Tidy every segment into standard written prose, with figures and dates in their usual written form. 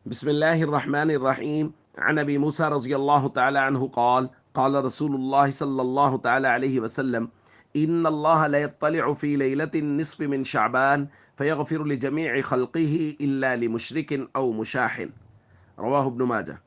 بسم الله الرحمن الرحيم. عن أبي موسى رضي الله تعالى عنه قال قال رسول الله صلى الله تعالى عليه وسلم: إن الله لا يطلع في ليلة النصف من شعبان فيغفر لجميع خلقه إلا لمشرك أو مشاح. رواہ ابن ماجہ۔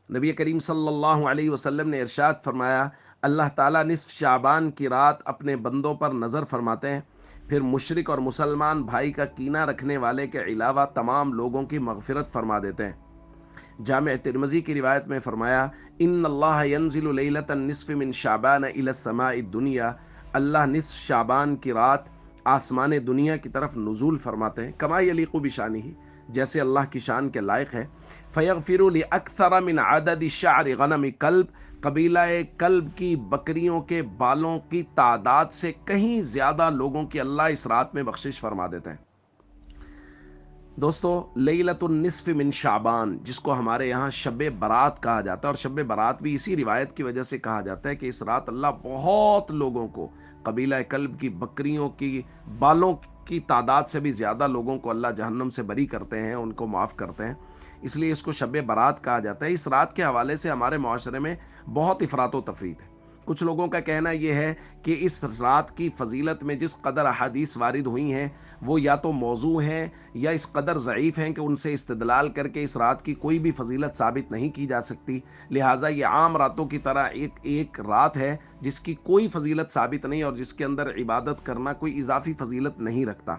نبی کریم صلی اللہ علیہ وسلم نے ارشاد فرمایا، اللہ تعالیٰ نصف شعبان کی رات اپنے بندوں پر نظر فرماتے ہیں، پھر مشرک اور مسلمان بھائی کا کینہ رکھنے والے کے علاوہ تمام لوگوں کی مغفرت فرما دیتے ہیں۔ جامع ترمذی کی روایت میں فرمایا، ان اللہ ینزل لیلۃ النصف من شعبان الی السماء الدنیا، اللہ نصف شعبان کی رات آسمان دنیا کی طرف نزول فرماتے ہیں، کما یلیق بشانہ، جیسے اللہ کی شان کے لائق ہے۔ فیغفر لاکثر من عدد شعر غنم کلب، قبیلہ کلب کی بکریوں کے بالوں کی تعداد سے کہیں زیادہ لوگوں کی اللہ اس رات میں بخشش فرما دیتے ہیں۔ دوستو، لیلۃ النصف من شعبان، جس کو ہمارے یہاں شب برات کہا جاتا ہے، اور شب برات بھی اسی روایت کی وجہ سے کہا جاتا ہے کہ اس رات اللہ بہت لوگوں کو، قبیلہ کلب کی بکریوں کی بالوں کی تعداد سے بھی زیادہ لوگوں کو اللہ جہنم سے بری کرتے ہیں، ان کو معاف کرتے ہیں، اس لیے اس کو شب برات کہا جاتا ہے۔ اس رات کے حوالے سے ہمارے معاشرے میں بہت افراط و تفریط ہے۔ کچھ لوگوں کا کہنا یہ ہے کہ اس رات کی فضیلت میں جس قدر احادیث وارد ہوئی ہیں وہ یا تو موضوع ہیں یا اس قدر ضعیف ہیں کہ ان سے استدلال کر کے اس رات کی کوئی بھی فضیلت ثابت نہیں کی جا سکتی، لہٰذا یہ عام راتوں کی طرح ایک رات ہے جس کی کوئی فضیلت ثابت نہیں اور جس کے اندر عبادت کرنا کوئی اضافی فضیلت نہیں رکھتا۔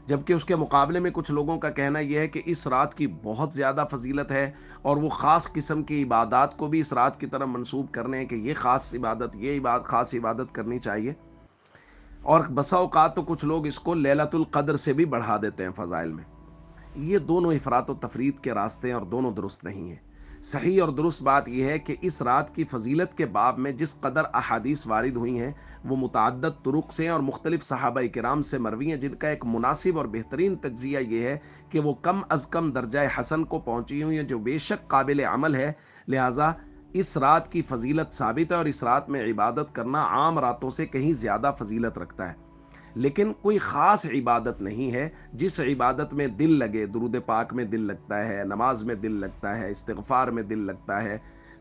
جبکہ اس کے مقابلے میں کچھ لوگوں کا کہنا یہ ہے کہ اس رات کی بہت زیادہ فضیلت ہے اور وہ خاص قسم کی عبادات کو بھی اس رات کی طرف منسوب کرنے ہیں کہ یہ خاص عبادت کرنی چاہیے، اور بسا اوقات تو کچھ لوگ اس کو لیلۃ القدر سے بھی بڑھا دیتے ہیں فضائل میں۔ یہ دونوں افراط و تفریط کے راستے ہیں اور دونوں درست نہیں ہیں۔ صحیح اور درست بات یہ ہے کہ اس رات کی فضیلت کے باب میں جس قدر احادیث وارد ہوئی ہیں وہ متعدد طرق سے اور مختلف صحابہ کرام سے مروی ہیں، جن کا ایک مناسب اور بہترین تجزیہ یہ ہے کہ وہ کم از کم درجہ حسن کو پہنچی ہوئی ہیں، جو بے شک قابل عمل ہے۔ لہٰذا اس رات کی فضیلت ثابت ہے اور اس رات میں عبادت کرنا عام راتوں سے کہیں زیادہ فضیلت رکھتا ہے، لیکن کوئی خاص عبادت نہیں ہے جس عبادت میں دل لگے۔ درود پاک میں دل لگتا ہے، نماز میں دل لگتا ہے، استغفار میں دل لگتا ہے،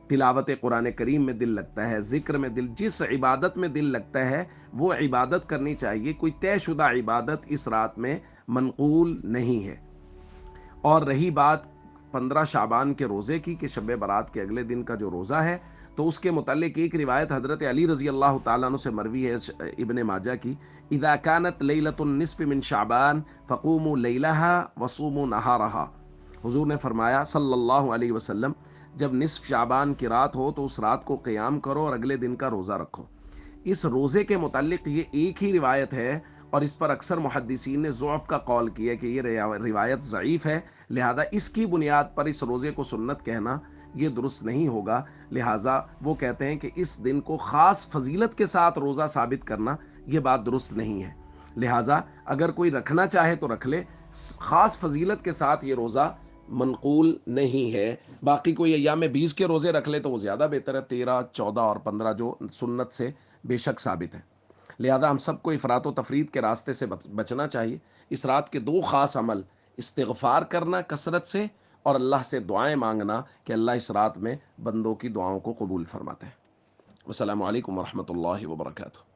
تلاوت قرآن کریم میں دل لگتا ہے، ذکر میں دل، جس عبادت میں دل لگتا ہے وہ عبادت کرنی چاہیے۔ کوئی طے شدہ عبادت اس رات میں منقول نہیں ہے۔ اور رہی بات 15 شعبان کے روزے کی کہ شب برات کے اگلے دن کا جو روزہ ہے، تو اس کے متعلق ایک روایت حضرت علی رضی اللہ تعالیٰ عنہ سے مروی ہے ابن ماجہ کی، اذا كانت لیلۃ النصف من شعبان فقوموا لیلها وصوموا نہارها۔ حضور نے فرمایا صلی اللہ علیہ وسلم، جب نصف شعبان کی رات ہو تو اس رات کو قیام کرو اور اگلے دن کا روزہ رکھو۔ اس روزے کے متعلق یہ ایک ہی روایت ہے اور اس پر اکثر محدثین نے ضعف کا قول کیا کہ یہ روایت ضعیف ہے، لہذا اس کی بنیاد پر اس روزے کو سنت کہنا یہ درست نہیں ہوگا۔ لہٰذا وہ کہتے ہیں کہ اس دن کو خاص فضیلت کے ساتھ روزہ ثابت کرنا یہ بات درست نہیں ہے، لہٰذا اگر کوئی رکھنا چاہے تو رکھ لے، خاص فضیلت کے ساتھ یہ روزہ منقول نہیں ہے۔ باقی کوئی ایام 20 کے روزے رکھ لے تو وہ زیادہ بہتر ہے، 13، 14 اور 15 جو سنت سے بے شک ثابت ہے۔ لہذا ہم سب کو افراط و تفریط کے راستے سے بچنا چاہیے۔ اس رات کے دو خاص عمل، استغفار کرنا کثرت سے اور اللہ سے دعائیں مانگنا کہ اللہ اس رات میں بندوں کی دعاؤں کو قبول فرماتے ہیں۔ السلام علیکم ورحمۃ اللہ وبرکاتہ۔